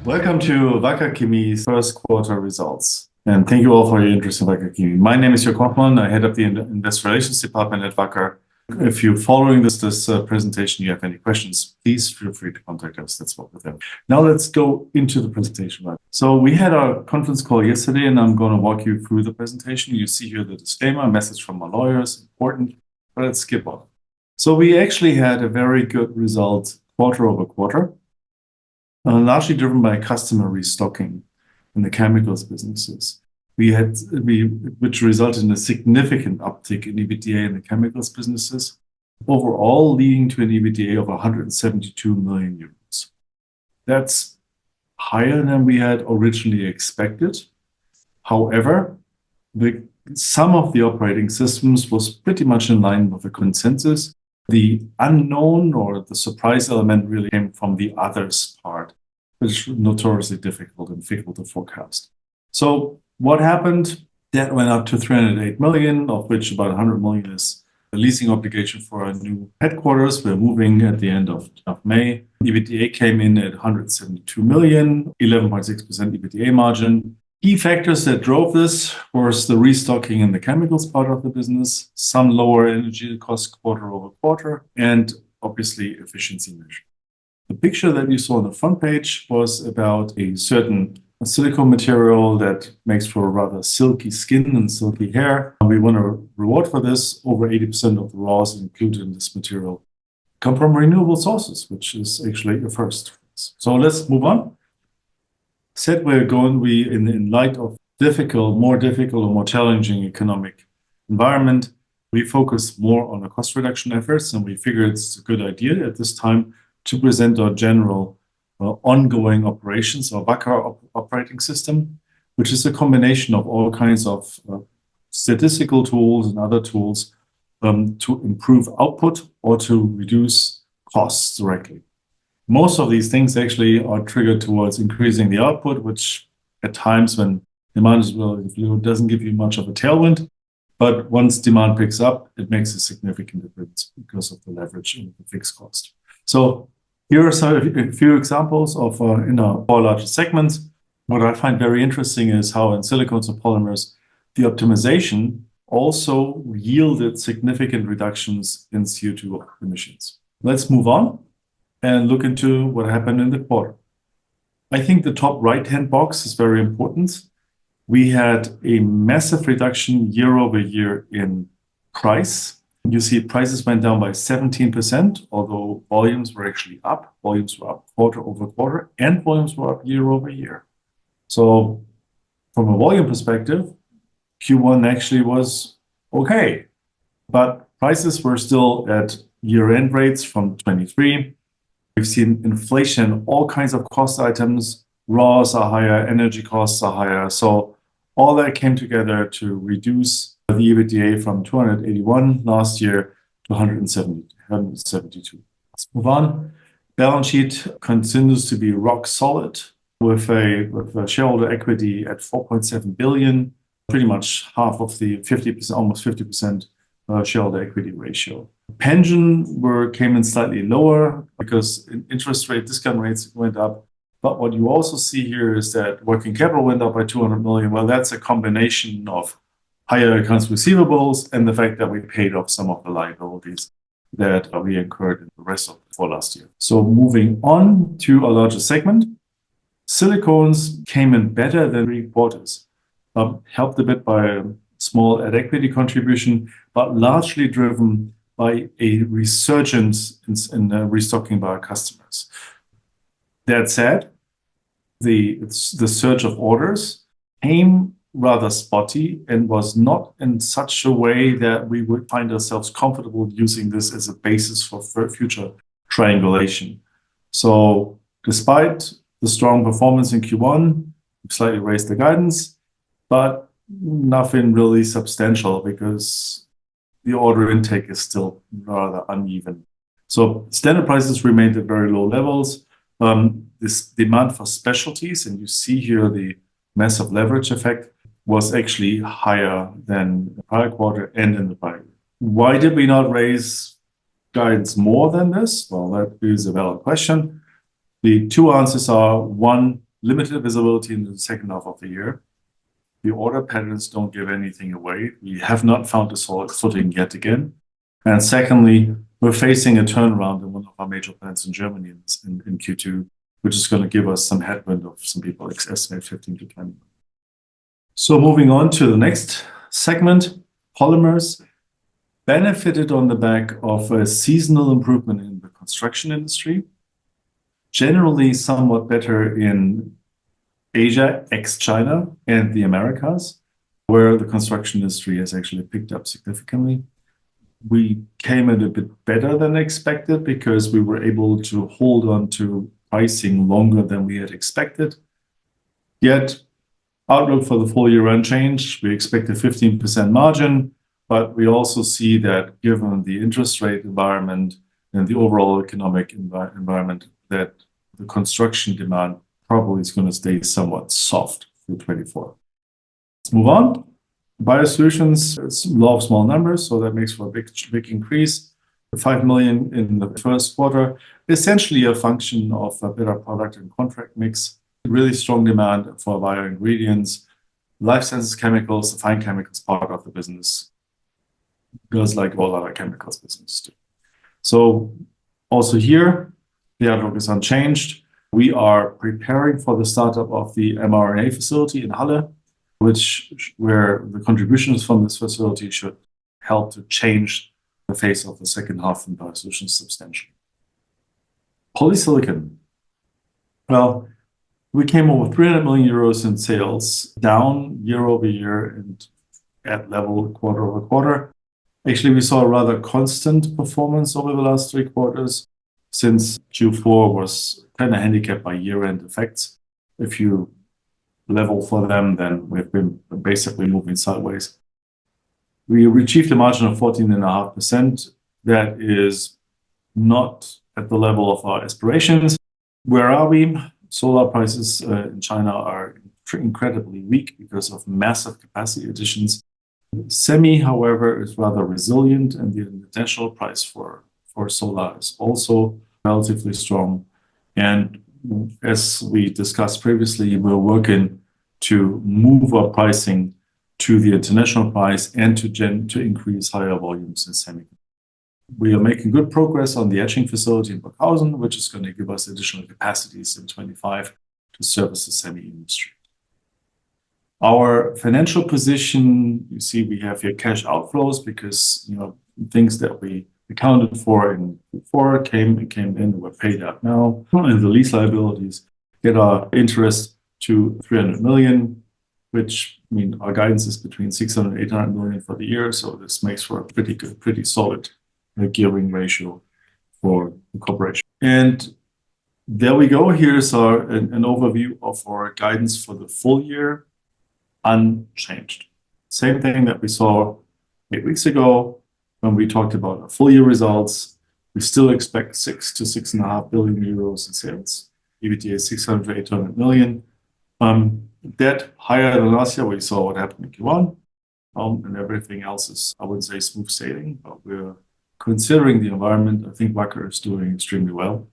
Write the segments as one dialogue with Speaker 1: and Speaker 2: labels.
Speaker 1: Welcome to Wacker Chemie's first quarter results. And thank you all for your interest in Wacker Chemie. My name is Joerg Hoffmann. I head up the Investor Relations Department at Wacker. If you're following this presentation, you have any questions, please feel free to contact us. That's what we're there. Now let's go into the presentation. So we had our conference call yesterday, and I'm going to walk you through the presentation. You see here the disclaimer, message from my lawyers, important, but let's skip on. So we actually had a very good result quarter over quarter. Largely driven by customer restocking in the chemicals businesses. Which resulted in a significant uptick in EBITDA in the chemicals businesses, overall leading to an EBITDA of 172 million euros. That's higher than we had originally expected. However, some of the operating systems was pretty much in line with the consensus. The unknown or the surprise element really came from the others part, which is notoriously difficult and difficult to forecast. So what happened? That went up to 308 million, of which about 100 million is the leasing obligation for our new headquarters. We're moving at the end of May. EBITDA came in at 172 million, 11.6% EBITDA margin. Key factors that drove this was the restocking in the chemicals part of the business, some lower energy costs quarter over quarter, and obviously efficiency measures. The picture that you saw on the front page was about a certain silicone material that makes for a rather silky skin and silky hair. We want to reward for this. Over 80% of the raws included in this material come from renewable sources, which is actually a first. So let's move on. In light of more difficult or more challenging economic environment, we focus more on the cost reduction efforts, and we figure it's a good idea at this time to present our general ongoing operations, our Wacker operating system, which is a combination of all kinds of statistical tools and other tools to improve output or to reduce costs directly. Most of these things actually are triggered towards increasing the output, which at times when demand is really low doesn't give you much of a tailwind. But once demand picks up, it makes a significant difference because of the leverage in the fixed cost. So here are a few examples of in our four largest segments. What I find very interesting is how in silicones and polymers, the optimization also yielded significant reductions in CO2 emissions. Let's move on and look into what happened in the quarter. I think the top right-hand box is very important. We had a massive reduction year over year in price. You see prices went down by 17%, although volumes were actually up. Volumes were up quarter over quarter, and volumes were up year over year. So from a volume perspective, Q1 actually was okay, but prices were still at year-end rates from 23. We've seen inflation in all kinds of cost items. Raws are higher, energy costs are higher. So all that came together to reduce the EBITDA from 281 last year to 172. Let's move on. Balance sheet continues to be rock solid with a shareholder equity at 4.7 billion, pretty much half of the 50%, almost 50% shareholder equity ratio. Pension came in slightly lower because interest rate discount rates went up. But what you also see here is that working capital went up by 200 million. Well, that's a combination of higher accounts receivables and the fact that we paid off some of the liabilities that we incurred in the rest of last year. So moving on to our largest segment, silicones came in better than 3 quarters, helped a bit by a small equity contribution, but largely driven by a resurgence in restocking by our customers. That said, the surge of orders came rather spotty and was not in such a way that we would find ourselves comfortable using this as a basis for future triangulation. So despite the strong performance in Q1, we slightly raised the guidance, but nothing really substantial because the order intake is still rather uneven. So standard prices remained at very low levels. This demand for specialties, and you see here the massive leverage effect, was actually higher than the prior quarter and in the prior year. Why did we not raise guidance more than this? Well, that is a valid question. The two answers are, one, limited visibility in the second half of the year. The order patterns don't give anything away. We have not found a solid footing yet again. And secondly, we're facing a turnaround in one of our major plants in Germany in Q2, which is going to give us some headwind of some people estimate 15 to 20. So moving on to the next segment, polymers benefited on the back of a seasonal improvement in the construction industry, generally somewhat better in Asia, ex-China, and the Americas, where the construction industry has actually picked up significantly. We came in a bit better than expected because we were able to hold on to pricing longer than we had expected. Yet, outlook for the full year unchanged. We expect a 15% margin, but we also see that given the interest rate environment and the overall economic environment, that the construction demand probably is going to stay somewhat soft through 24. Let's move on. BIOSOLUTIONS, it's law of small numbers, so that makes for a big increase. The 5 million in the first quarter, essentially a function of a better product and contract mix, really strong demand for bio ingredients, life sciences chemicals, the fine chemicals part of the business, goes like all other chemicals businesses do. So also here, the outlook is unchanged. We are preparing for the startup of the mRNA facility in Halle, where the contributions from this facility should help to change the face of the second half in BIOSOLUTIONS substantially. POLYSILICON. Well, we came over 300 million euros in sales, down year over year and at level quarter over quarter. Actually, we saw a rather constant performance over the last 3 quarters, since Q4 was kind of handicapped by year-end effects. If you level for them, then we've been basically moving sideways. We achieved a margin of 14.5%. That is not at the level of our aspirations. Where are we? Solar prices in China are incredibly weak because of massive capacity additions. Semi, however, is rather resilient, and the international price for solar is also relatively strong. And as we discussed previously, we're working to move our pricing to the international price and to increase higher volumes in semi. We are making good progress on the etching facility in Burghausen, which is going to give us additional capacities in 25 to service the semi industry. Our financial position, you see we have here cash outflows because things that we accounted for in Q4 came in, were paid out now. And the lease liabilities get our interest to 300 million, which our guidance is between 600 and 800 million for the year. So this makes for a pretty good, pretty solid gearing ratio for the corporation. And there we go. Here's an overview of our guidance for the full year, unchanged. Same thing that we saw 8 weeks ago when we talked about our full year results. We still expect 6 to 6.5 billion euros in sales. EBITDA is 600 to 800 million. Debt higher than last year. We saw what happened in Q1. And everything else is, I wouldn't say smooth sailing, but we're considering the environment. I think Wacker is doing extremely well.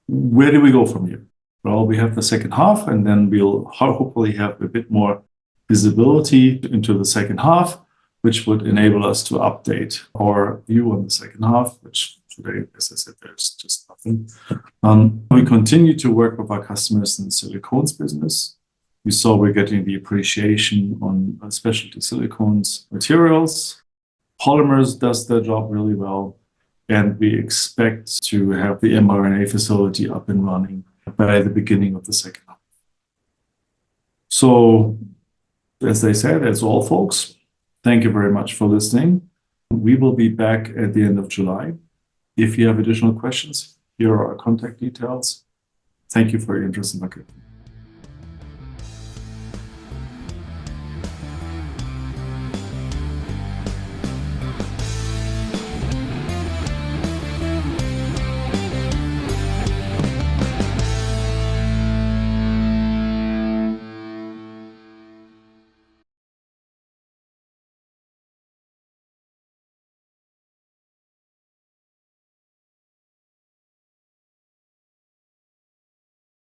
Speaker 1: Where do we go from here? Well, we have the second half, and then we'll hopefully have a bit more visibility into the second half, which would enable us to update our view on the second half, which today, as I said, there's just nothing. We continue to work with our customers in the silicones business. You saw we're getting the appreciation on specialty silicones materials. Polymers does their job really well, and we expect to have the mRNA facility up and running by the beginning of the second half. So, as they said, that's all, folks. Thank you very much for listening. We will be back at the end of July. If you have additional questions, here are our contact details. Thank you for your interest in Wacker.